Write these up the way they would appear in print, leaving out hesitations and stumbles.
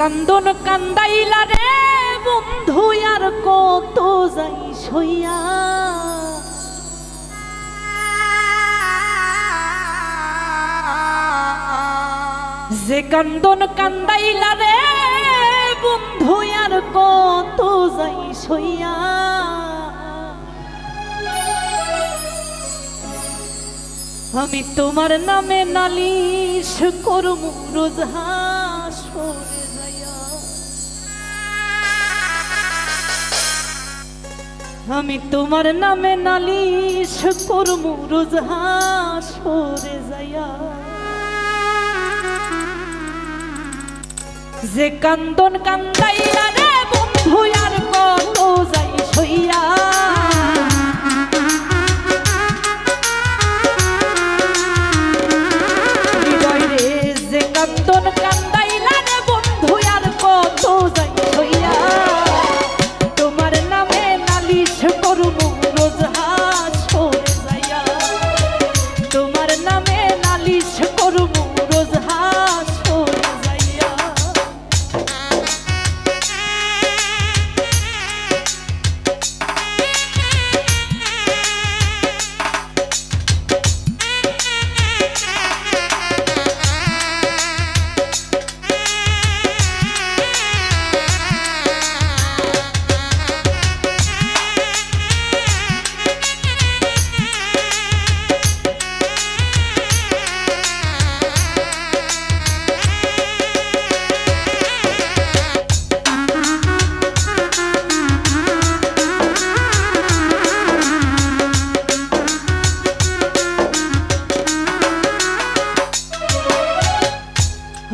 কান্দন কান্দাইলা রে বন্ধু আর কত যাই সইয়া যে কান্দন কান্দাইলা রে বন্ধু আর কত যাই সইয়া আমি তোমার নামে নালিশ করমু রোজ হাসরে যাইয়া আমি তোমার নামে নালিশ করমু রোজ হাসরে যাইয়া যে কান্দন কান্দাইলা রে বন্ধু আর কত যাই সইয়া কান্দন কান্দাইলা রে বন্ধু আর কত যাই হইয়া তোমার নামে নালিশ করবো রোজ হাসরে যাইয়া তোমার নামে নালিশ করবো রোজ হাসরে যাইয়া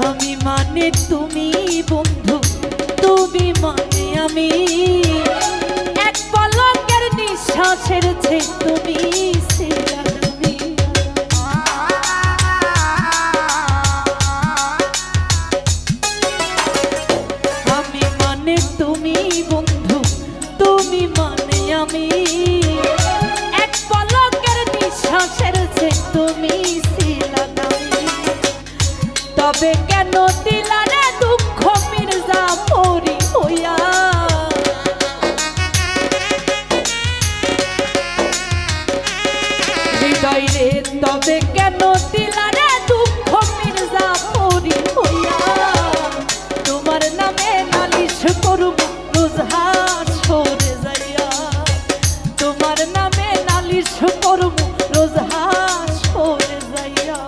আমি মানে তুমি বন্ধু তুমি মানে আমি এক পলকের নিঃশ্বাসের ছে তুমি আমি মানে তুমি বন্ধু তুমি মানে আমি এক পলকের নিঃশ্বাসের ছে তুমি তবে কেন দিলা রে দুঃখ মির্জা পরি হইয়া হৃদয় রে তবে কেন দিলা রে দুঃখ মির্জা পরি হইয়া তোমার নামে নালিশ করব রোজ হাসরে যাইয়া তোমার নামে নালিশ করব রোজ হাসরে যাইয়া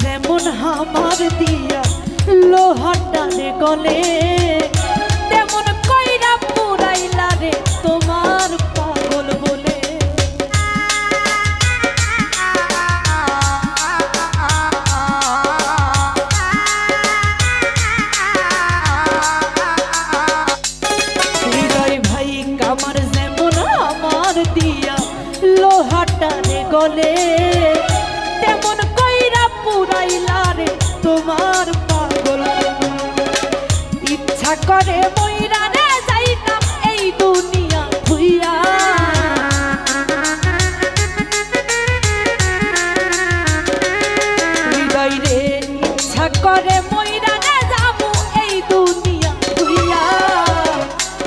যেমন আমার দিয়া লোহাটারে গলে তেমন কইরা পুরাইলা রে তোমার পাগল বলে হৃদয় ভাই কামার যেমন আমার দিয়া লোহাটারে গলে তেমন কইরা পুরাইলা রে তোমার পাগল ইচ্ছা করে মইরা রে যাইতাম এই দুনিয়া ধুইয়া হৃদয় রে ইচ্ছা করে মইরা রে যাবো এই দুনিয়া ধুইয়া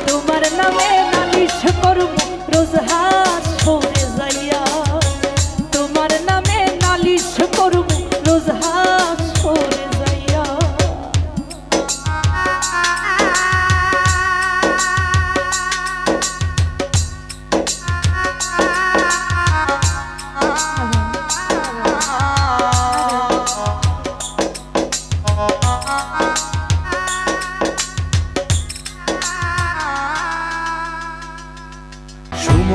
তোমার নামে নালিশ করব রোজ হাসরে যাইয়া তোমার নামে নালিশ করব রোজ হাসরে যাইয়া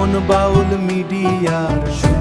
মন বাউল মিডিয়ার